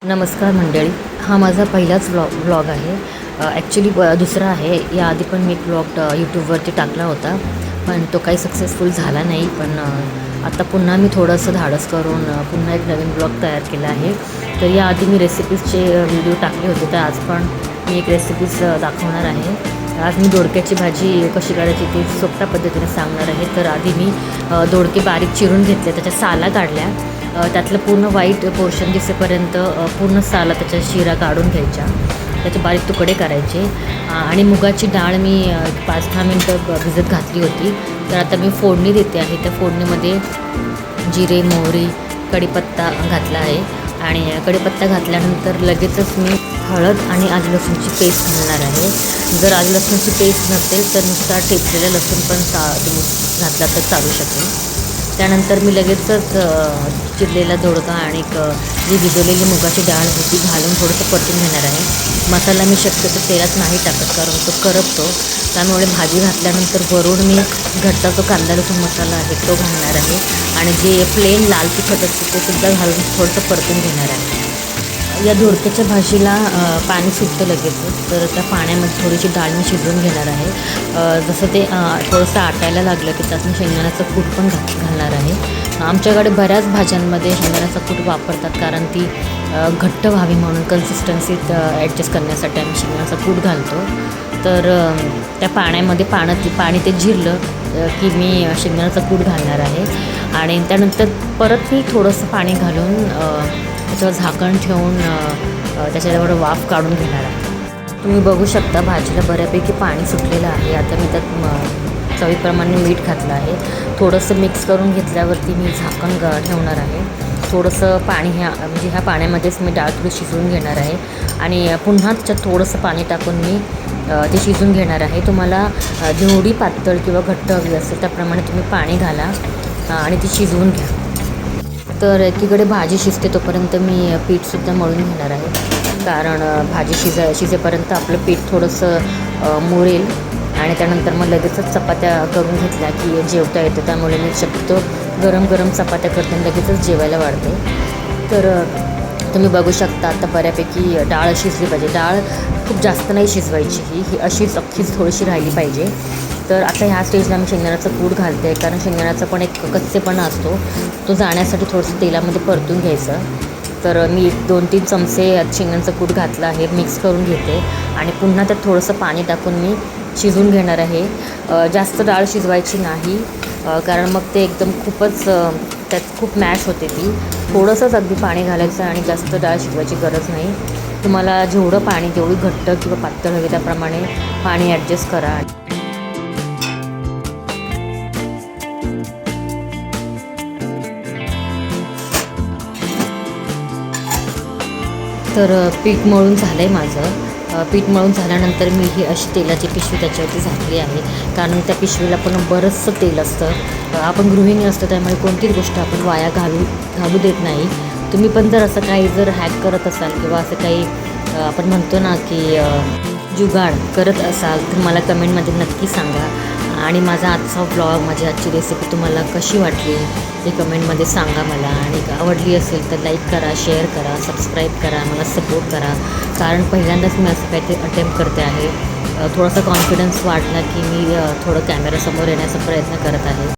नमस्कार मंडळी. हा माझा पहिलाच व्लॉग आहे. ॲक्च्युली दुसरा आहे. याआधी पण मी एक व्लॉग यूट्यूबवरती टाकला होता, पण तो काही सक्सेसफुल झाला नाही. पण आता पुन्हा मी थोडंसं धाडस करून पुन्हा एक नवीन ब्लॉग तयार केला आहे. तर याआधी मी रेसिपीजचे व्हिडिओ टाकले होते, तर आज पण मी एक रेसिपीज दाखवणार आहे. आज मी दोडक्याची भाजी कशी करायची ती सोप्या पद्धतीने सांगणार आहे. तर आधी मी दोडके बारीक चिरून घेतले, त्याच्या साला काढल्या, त्यातलं पूर्ण वाईट पोर्शन दिसेपर्यंत पूर्ण साला त्याच्या शिरा काढून घ्यायच्या, त्याचे बारीक तुकडे करायचे. आणि मुगाची डाळ मी 5-10 मिनटं भिजत घातली होती. तर आता मी फोडणी देते आहे. त्या फोडणीमध्ये जिरे, मोहरी, कढीपत्ता घातला आहे. आणि कढीपत्ता घातल्यानंतर लगेचच मी हळद आणि आलं लसूणची पेस्ट घालणार आहे. जर आलं लसूणची पेस्ट नसेल तर नुसता ठेचलेलं लसूण पण तुम्ही घातला तर चालू शकेल. त्यानंतर मी लगेचच चिरलेला दोडका आणि जी भिजवलेली मुगाची डाळ होती घालून थोडंसं परतून घेणार आहे. मसाला मी शक्यतो तेलात नाही टाकत, कारण तो करपतो. त्यामुळे भाजी घातल्यानंतर वरून मी घरचा जो कांदा लसूण मसाला आहे तो घालणार आहे. आणि जे प्लेन लाल तिखट असते ते सुद्धा घालून थोडंसं परतून घेणार आहे. या दोडक्याच्या भाजीला पाणी सुटतं लगेचच, तर त्या पाण्यामध्ये थोडीशी डाळ मी शिजवून घेणार आहे. जसं ते थोडंसं आटायला लागलं की त्यात मी शेंगदाण्याचं कूट पण घालणार आहे. आमच्याकडे बऱ्याच भाज्यांमध्ये शेंगदाण्याचा कूट वापरतात, कारण ती घट्ट व्हावी म्हणून कन्सिस्टन्सीत ॲडजस्ट करण्यासाठी आम्ही शेंगदाण्याचा कूट घालतो. तर त्या पाण्यामध्ये पाणी ते जिरलं की मी शेंगदाण्याचा कूट घालणार आहे. आणि त्यानंतर परत मी थोडंसं पाणी घालून त्याच्यावर झाकण ठेवून त्याच्यावर वाफ काढून घेणार आहे. तुम्ही बघू शकता भाजीला बऱ्यापैकी पाणी सुटलेलं आहे. आता मी त्यात चवीप्रमाणे मीठ घातलं आहे. थोडंसं मिक्स करून घेतल्यावरती मी झाकण ठेवणार आहे. थोडंसं पाणी म्हणजे ह्या पाण्यामध्येच मी डाळ थोडी शिजवून घेणार आहे. आणि पुन्हा त्याच्यात थोडंसं पाणी टाकून मी ते शिजवून घेणार आहे. तुम्हाला जेवढी पातळ किंवा घट्ट हवी असेल त्याप्रमाणे तुम्ही पाणी घाला आणि ती शिजवून घ्या. तर एकीकडे भाजी शिजते तोपर्यंत मी पीठसुद्धा मळून घेणार आहे, कारण भाजी शिजेपर्यंत आपलं पीठ थोडंसं मुरेल. आणि त्यानंतर मग लगेचच चपात्या करून घेतल्या की जेवता येतं. त्यामुळे मी शक्यतो गरम गरम चपात्या करते, लगेचच जेवायला वाढते. तर तुम्ही बघू शकता आता बऱ्यापैकी डाळ शिजली पाहिजे. डाळ खूप जास्त नाही शिजवायची, ही अशीच अख्खीच थोडीशी राहिली पाहिजे. तर आता ह्या स्टेजला मी शेंगदाण्याचं कूट घालते, कारण शेंगदाण्याचा पण एक कच्चेपणा असतो, तो जाण्यासाठी थोडंसं तेलामध्ये परतून घ्यायचं. तर मी 2-3 चमचे शेंगदाण्याचं कूट घातलं आहे, मिक्स करून घेते. आणि पुन्हा त्यात थोडंसं पाणी टाकून मी शिजवून घेणार आहे. जास्त डाळ शिजवायची नाही, कारण मग ते एकदम खूपच त्यात खूप मॅश होते ती. थोडंसंच अगदी पाणी घालायचं आणि जास्त डाळ शिजवायची गरज नाही. तुम्हाला जेवढं पाणी जेवढी घट्ट किंवा पातळ हवी त्याप्रमाणे पाणी ॲडजस्ट करा. तर पीठ मळून झालं आहे माझं. पीठ मळून झाल्यानंतर मी ही अशी तेलाची पिशवी त्याच्यावरती झाकली आहे, कारण त्या पिशवीला पण बरंचसं तेल असतं. आपण गृहिणी असतो त्यामुळे कोणतीच गोष्ट आपण वाया घालू देत नाही. तुम्ही पण जर असं काही जर हॅक करत असाल किंवा असं काही आपण म्हणतो ना की जुगाड करत असाल तर मला कमेंटमध्ये नक्की सांगा. आणि माझा आजचा व्लॉग, माझी आजची रेसिपी तुम्हाला कशी वाटली ते कमेंटमध्ये सांगा मला. आणि आवडली असेल तर लाईक करा, शेअर करा, सबस्क्राईब करा, मला सपोर्ट करा. कारण पहिल्यांदाच मी असं काहीतरी अटेम्प्ट करते आहे. थोडासा कॉन्फिडन्स वाटला की मी थोडं कॅमेरासमोर येण्याचा प्रयत्न करत आहे.